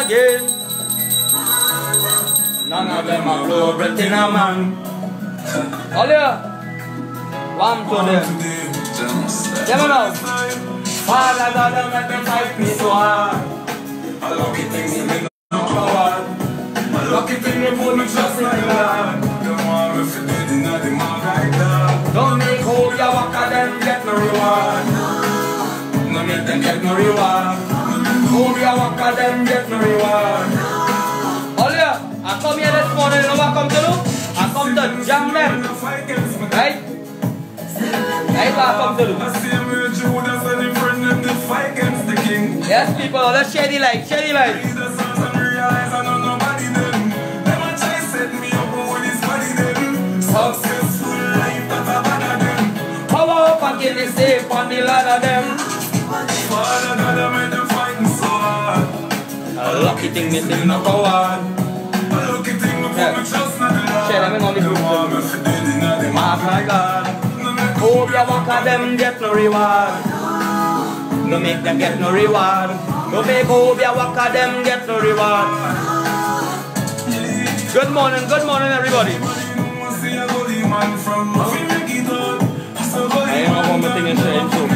again. None of them are blow breath in a man. All you. One to them. Them now. Father God, don't make them fight me so hard. A lucky thing me make no coward. A lucky thing me put me trust in the Lord. Don't want me for dead in the mark like that. Don't make hope you walk at them get no reward. No make them get no reward. Hope you walk at them get no reward. All you, I come here this morning, you know what I come to do? I come to jam them. Right? Right what I come to do. Yes, people, let's share the light, share the light. Power up again, they say, on the ladder them. A lucky thing, they say, no coward. Share them in all the group. My God. Hope you walk at them, get no reward. No make them get no reward. No make hope you walk at them, get no reward. Good morning everybody. I am one more thing in sharing too.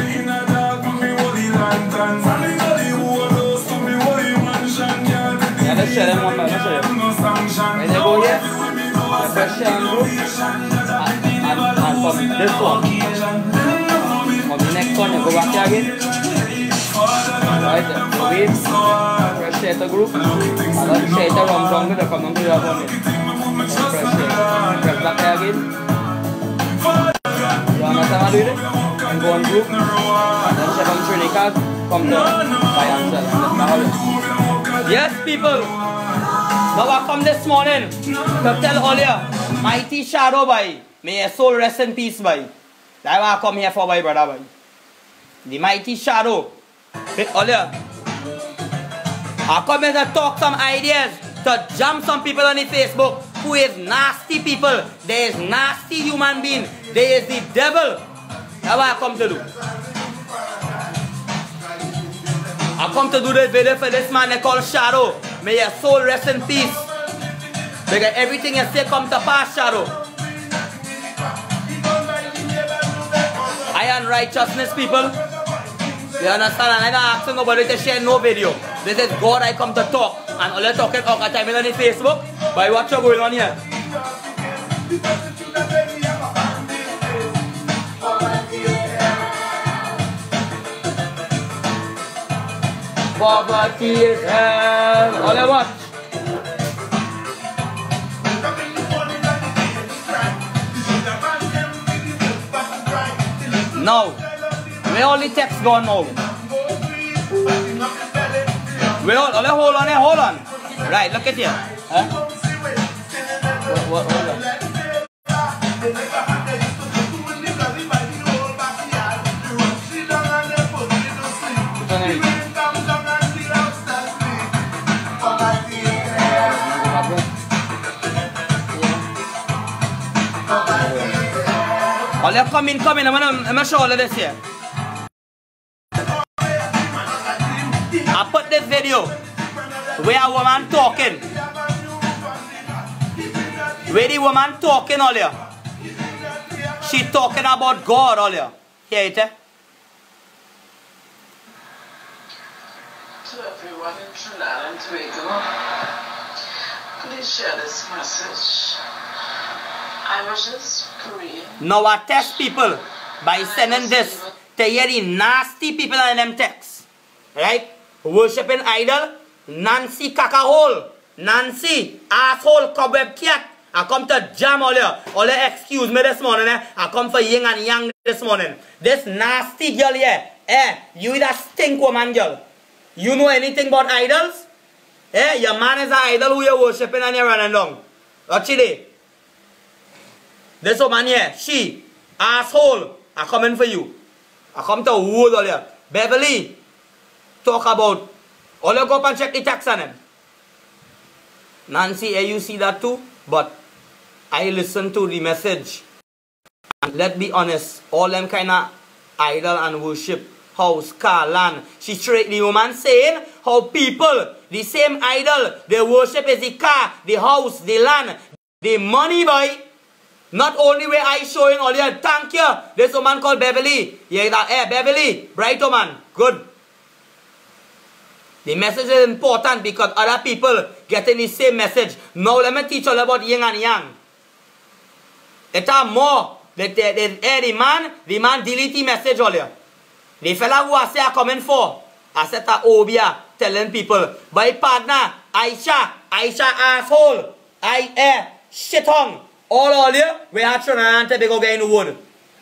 Yeah, let's share them one by let's share them. When they go here, let's share them group. And from this one. From the next one, you go back here again. Right, so wait, press share the group. And then share the wrong song, you come on to the other one. Press share. Press back here again. You understand how to do it? And go on group. And then share from trading card. Come to buy and sell. Yes, people. Now I come this morning to tell all you, mighty shadow boy, may your soul rest in peace, boy. That's why I come here for, my brother, boy. The mighty shadow. All you, I come here to talk some ideas, to jump some people on the Facebook who is nasty people. There is nasty human being. There is the devil. That's what I come to do. I come to do this video for this man they call Shadow. May your soul rest in peace. Because everything you say come to pass, Shadow. I am righteousness, people. You understand? And I'm not asking nobody to share no video. This is God I come to talk. And all you're talking all the time on the Facebook. But what's going on here? Poverty is hell. All you watch. Now, where all the text gone now? Where all, hold on here, hold on. Right, look at here. Huh? Hold on. All you come in, I'm gonna show all of this here. I put this video where a woman talking. Where the woman talking all you. She talking about God all you. Hear it, eh? To everyone in Trinidad and Tobago, please share this message. Irishes, Korean. Now I test people by sending this to hear the nasty people in them texts. Right? Worshipping idol, Nancy Kakahole, Nancy, asshole, cobweb cat. I come to jam all you. All you excuse me this morning, eh? I come for yin and yang this morning. This nasty girl here, you that stink woman girl. You know anything about idols? Your man is an idol who you're worshipping and you're running down. What's she there? This woman here, she, asshole, I come in for you. I come to hold all you. Beverly, talk about, all you go up and check the text on him. Nancy, you see that too? But I listen to the message. And let's be honest, all them kind of idol and worship house, car, land. The woman saying how people, the same idol, they worship is the car, the house, the land, the money, boy. Not only where I showing all your thank you. This woman called Beverly. Yeah, Beverly, bright woman, good. The message is important because other people getting the same message. Now let me teach you all about yin and yang. It are more. The man delete the message earlier. The fella who I say are coming for, I said to Obia telling people, my partner, Aisha asshole, shit on, all you, we are trying to go get in the wood.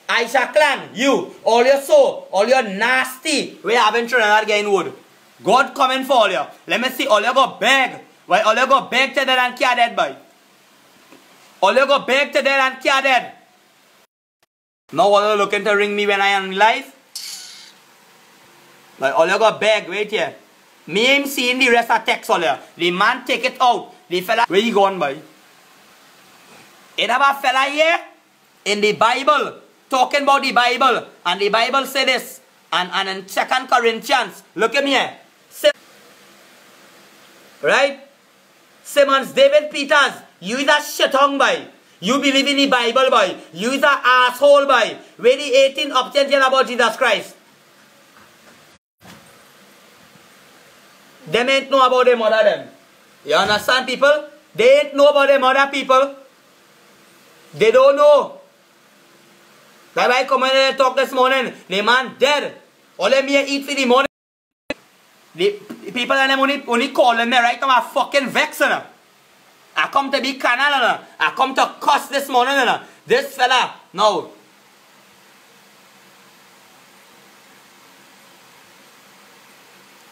Aisha clan, you, all your soul, all your nasty, we haven't trying to get in the wood. God coming for all you. Let me see, all you go beg. Why all you go beg to dead and care dead, boy? All you go beg to dead and care dead. Now all you looking to ring me when I am live? Like all you go beg, wait here. Me ain't seeing the rest of text all you. The man take it out. The fella, where you going, boy? It have a fella here in the Bible, talking about the Bible. And the Bible say this. And in 2 Corinthians, look at me here. Right? Simmons, David Peters, you is a shit-hung boy. You believe in the Bible, boy. You is a asshole, boy. Where the 18 obtaining about Jesus Christ. Them ain't know about their mother, them. You understand, people? They ain't know about their mother, people. They don't know. That's why I come in and talk this morning. The man dead. All them here eat for the morning. The people and them only calling me right now. I'm fucking vexed. I come to be canal. I come to cuss this morning. This fella. No.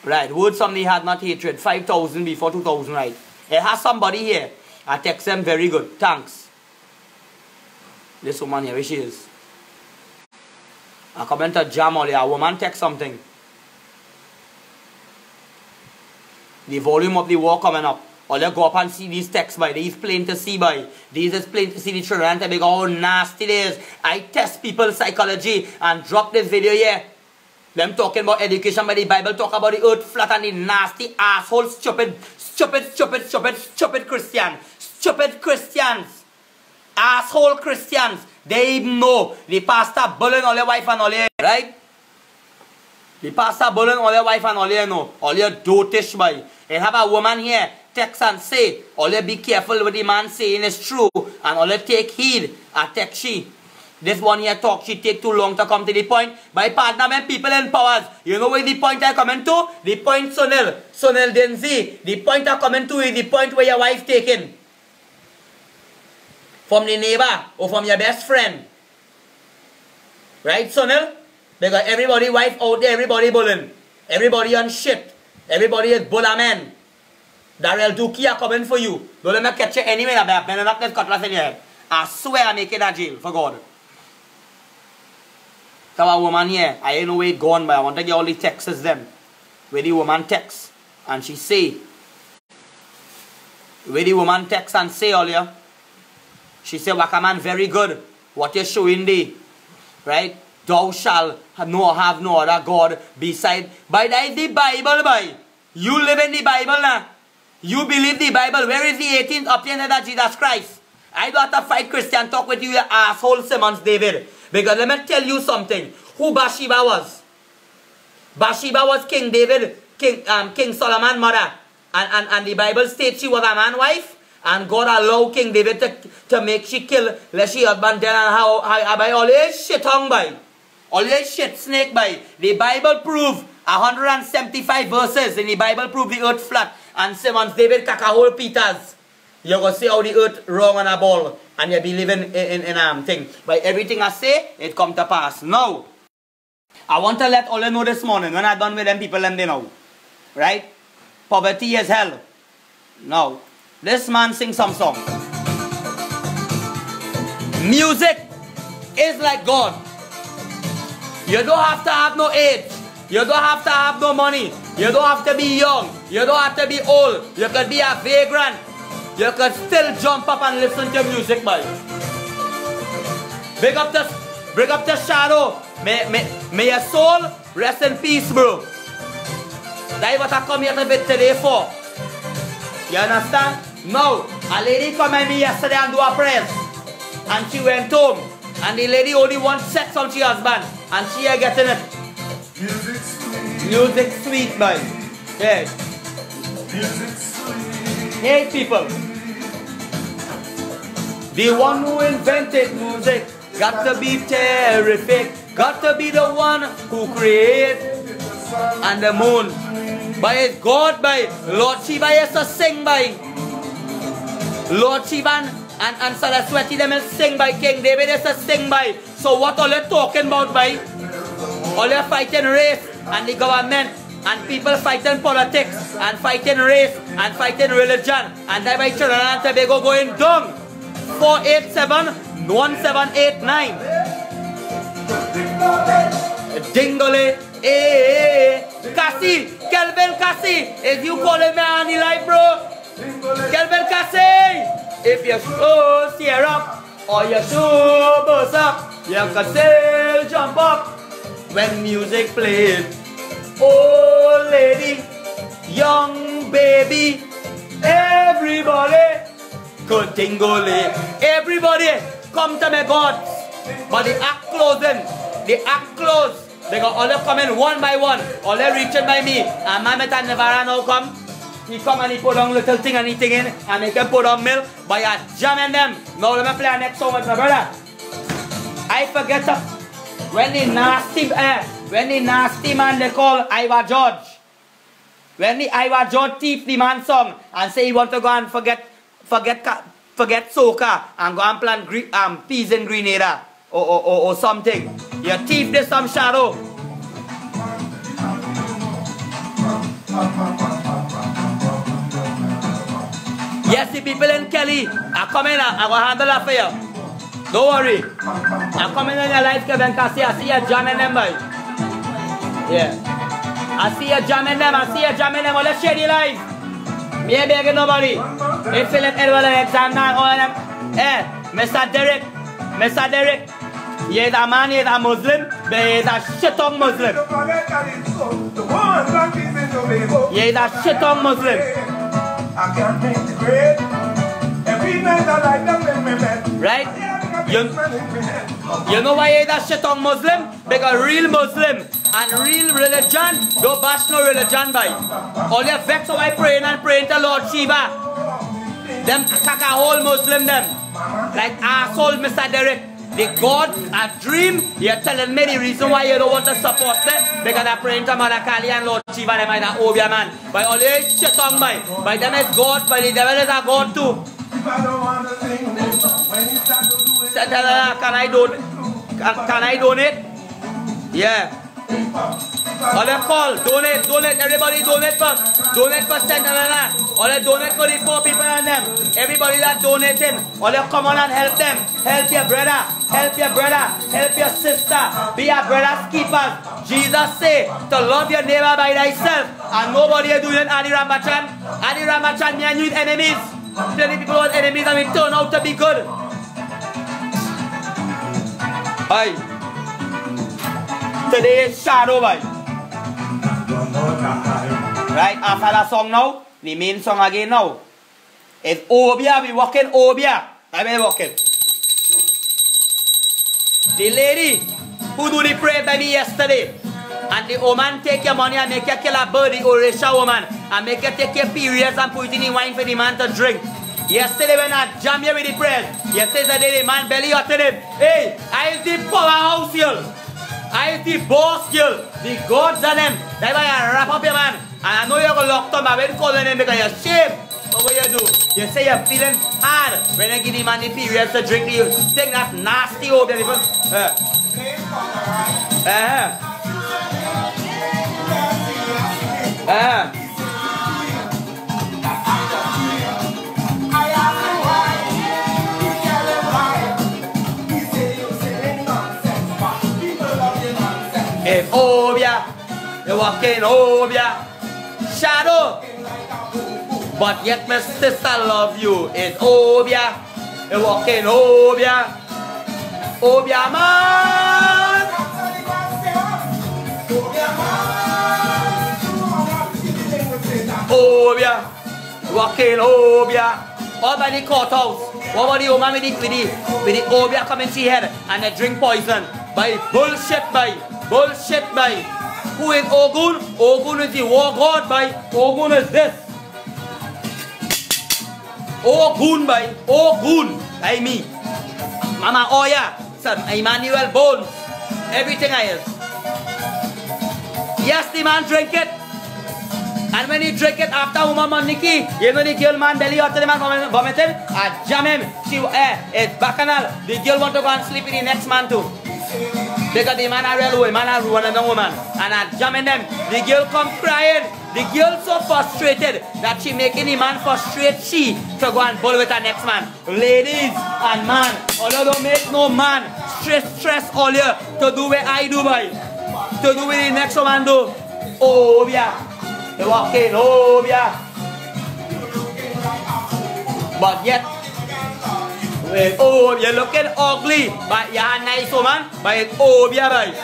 Right. Word somebody had not hatred. 5,000 before 2,000, right. It has somebody here. I text them very good. Thanks. This woman here, where she is. I come into jam all here. A woman text something. The volume of the war coming up. All you go up and see these texts by. These plain to see by. These is plain to see the children. They go, how nasty it is. I test people's psychology and drop this video here. Them talking about education by the Bible. Talk about the earth flat and the nasty asshole stupid Christian. Stupid Christians. Asshole Christians. They even know the pastor bullying all your wife and all your, right? The pastor bullying all your wife and all your know. All your dotish boy. And have a woman here text and say, all you be careful what the man saying is true. And all you take heed. I text she. This one here talk, she take too long to come to the point. My partner, man, people in powers. You know where the point I coming to? The point Sunil Denzi. The point I coming to is the point where your wife taken. From the neighbor or from your best friend. Right, Sunil? Because everybody wife out there, everybody bullying. Everybody on shit. Everybody is bulla man. Daryl Dookie are coming for you. Don't let me catch you anyway. I'm not this cutlass in your head. I swear I make it a jail, for God. So a woman here, I ain't know where it gone, but I want to get all the texts them. Where the woman texts and she say. Where the woman texts and say all here. She said, Wakaman, very good. What you're showing thee. Right? Thou shalt have no other God beside. By that is the Bible, boy. You live in the Bible now. You believe the Bible. Where is the 18th obtained of Jesus Christ? I don't have to fight Christian talk with you, you asshole Simmons David. Because let me tell you something. Who Bathsheba was? Bathsheba was King David, King Solomon's mother. And the Bible states she was a man's wife. And God allowed King David to make she kill, let she husband dead and how by all this shit hung by. All this shit snake by. The Bible prove 175 verses in the Bible prove the earth flat. And Simmons David Kakahole Peters. You're going to see how the earth wrong on a ball. And you be living in thing. By everything I say, it come to pass. Now, I want to let all you know this morning. When I'm done with them people, they know. Right? Poverty is hell. Now, this man sings some song. Music is like God. You don't have to have no age. You don't have to have no money. You don't have to be young. You don't have to be old. You could be a vagrant. You could still jump up and listen to music, boy. Bring up the shadow. May your soul Rest in peace, bro. That's what I come here to bed today for. You understand? Now, a lady come at me yesterday and do her prayers. And she went home. And the lady only wants sex on her husband. And she ain't getting it. Music sweet. Music sweet, man. Yeah. Music sweet. Hey, people. The one who invented music got to be terrific. Got to be the one who created and the moon. By his God, by Lord Shiva is to sing by. Lord Shiva and Saraswati them is sing by. King David is to sing by. So what are they talking about by? All they fighting race and the government and people fighting politics and fighting race and fighting religion. And that by Trinidad and Tobago going down. 487-1789. Dingole, Cassie, Kelvin Cassie, is you calling me on the live, bro? Kelvin Cassie, if you show tear up or you show burst up, you can still jump up when music plays. Old lady, young baby, everybody. Good dingle, everybody come to my God. But the act closing, the act closed. They got all them coming one by one, all them reaching by me. And my mate never now come. He come and he put on little thing and anything in and make them put on milk. But I jamming them. Now let me play our next song with my brother. I forget when the nasty man they call Ivor George. When the Ivor George thief the man song and say he want to go and forget soca and go and plant peas in Grenada or something. You thief this some shadow. Yes, the people in Kelly are coming. I will handle that for you. Don't worry. I'm coming in your life, Kevin Cassie. I see you jamming them, boy. Yeah. I see you jamming them. Well, let's share the life. Me ain't begging nobody. If Philip Edward Alexander, all of them. Hey, Mr. Derek. He is a man, he is a Muslim, but he is a shit-tongue Muslim. He is a shit-tongue Muslim. Right? You know why he is a shit-tongue Muslim? Because real Muslim and real religion don't bash no religion by. All you vex how I praying to Lord Shiva. Them caca whole Muslim them. Like asshole Mr. Derek. The God, a dream, you're telling me the reason why you don't want to support them because they're praying to Mother Kali and Lord Shiva, they might have Obia man. By all this shit on by them is God, by the devil is a God too. Can I donate? Yeah. All they call, donate, everybody donate for Sentinel. All they donate for the poor people and them. Everybody that donating, all they come on and help them. Help your brother, help your sister. Be a brother's keeper. Jesus say to love your neighbor by thyself. And nobody is doing it, Adi Ramachan. Adi Ramachan, me and you enemies. Plenty people want enemies and we turn out to be good. Aye. Today is shadow, boy. Right, after that song now, the main song again now. It's Obia, we walking Obia. I been walking. The lady who do the prayer by me yesterday. And the woman take your money and make you kill a birdie or a woman. And make you take your periods and put it in the wine for the man to drink. Yesterday when I jam you with the prayers. Yesterday the man belly out to him. Hey, I is the powerhouse here. I is the boss girl, the gods and them. That's why I wrap up your man. And I know you're going to lock them. I've been calling them because you're ashamed. So what you do? You say you're feeling hard when you give the man the periods to drink. You take that nasty over there. It's Obia, you're walking Obia, shadow. But yet my sister love you. It's Obia, you're walking Obia, Obia man. Obia. Walking Obia. All by the courthouse. What about the woman with the Obia coming to head and they drink poison? By bullshit by. Bullshit by. Who is Ogun? Ogun is the war god by. Ogun is this. Ogun by. Ogun. By me. Mama Oya. Son Emmanuel Bones. Everything I is. Yes, the man drink it. And when he drink it after woman Nikki, you know the girl man belly after the man vomiting, I jam him. It's bacchanal. The girl want to go and sleep with the next man too. Because the man a real woman, man a ruin another woman. And I jamming them. The girl come crying. The girl so frustrated that she making the man frustrate she to go and bull with her next man. Ladies and man, although don't make no man stress all you to do what I do by. To do what the next woman do. Oh yeah. They walk in, oh yeah. But yet, oh, you're looking ugly, but you're a nice woman, but it's oh yeah, boy.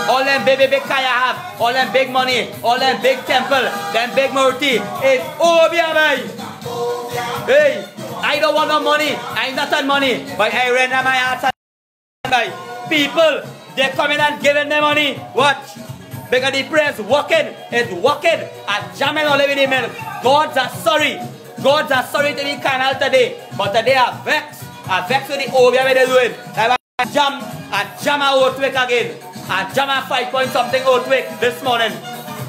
All them big car you have, all them big money, all them big temple, them big murti, it's oh yeah, boy. Hey, I don't want no money, I ain't not on money, but I render my heart by people, they're coming and giving them money. Watch. Because the prayers walking, it's walking and jamming all over the middle. Gods are sorry. Gods are sorry to the canal today. But today are vexed. Are vexed with the Obia where they're doing. I jam a Outwick again. I jam a 5 point something Outwick this morning.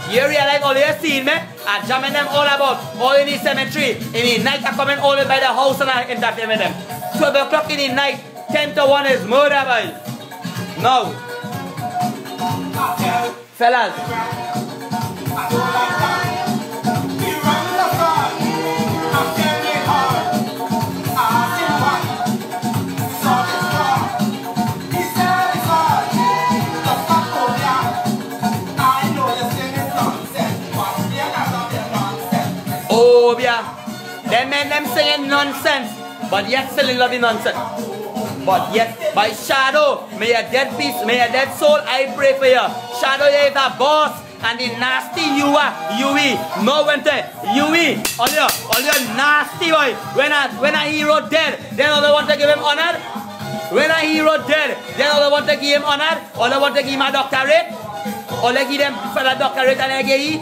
You realize all you seen me? I jamming them all about. All in the cemetery. In the night I coming all by the house and I interfere with them. 12 o'clock in the night. 10 to 1 is murder by. No. Fellas. Oh, yeah. They made them singing nonsense, but yet still in loving nonsense. But yet, by Shadow, may your dead peace, may your dead soul, I pray for you. Shadow, you is a boss, and the nasty you are, Yui, no winter, Yui, all you nasty boy. When a hero dead, then all they want to give him honor. When a hero dead, then all they want to give him honor, all they want to give him a doctorate, all they give them for a doctorate and they give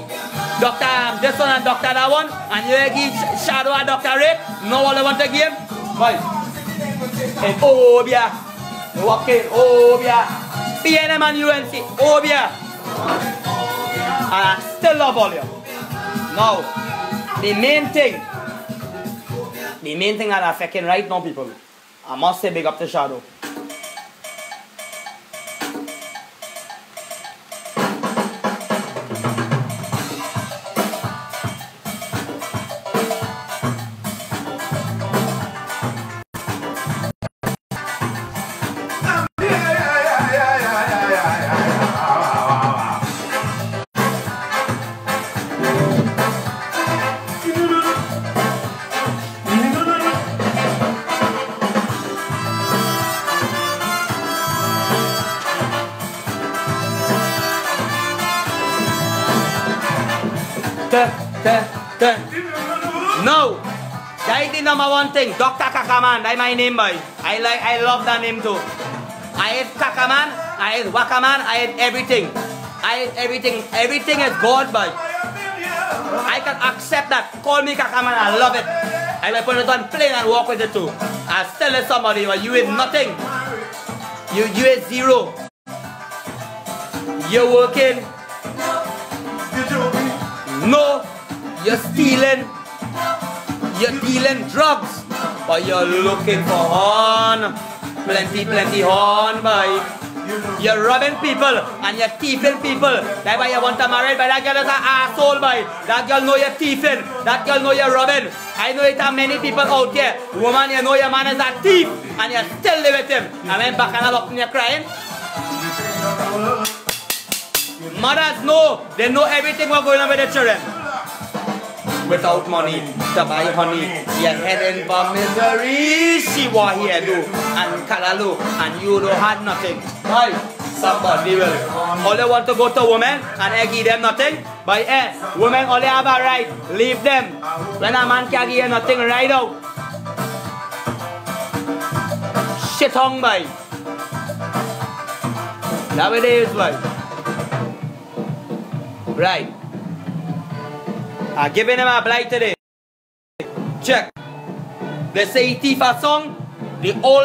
Doctor this one and Doctor that one, and you give Shadow a doctorate, no all they want to give him. Boy. And Obia, walking Obia, PNM and UNC, Obia, and I still love all you. Now, the main thing that affecting right now, people, I must say big up to Shadow. No, that is the number one thing. Dr. Kakaman, that's my name, boy. I love that name too. I hate Kakaman, I hate Wakaman, I hate everything. I hate everything. Everything is God, boy. I can accept that. Call me Kakaman, I love it. I will put it on plane and walk with it too. I still let somebody, but you is nothing. You is zero. You're working. No, you're stealing. You're dealing drugs, but you're looking for horn. Plenty horn, boy. You're robbing people and you're thieving people. That's why you want to marry, but that girl is an asshole, boy. That girl know you're thieving. That girl know you're robbing. I know it are many people out there. Woman, you know your man is a thief and you still live with him. And when bacchanal up and you're crying. Mothers know. They know everything what's going on with the children. Without money to buy honey, you're heading for misery. She was here do and Kalalu, and you don't have nothing. Right? Somebody will. All they want to go to women and I give them nothing. But women only have a right. Leave them. When a man can give you nothing right out. Shit hung by. That way it is, boy. Right. I'm giving him a blight today. Check. They say thief a song. The old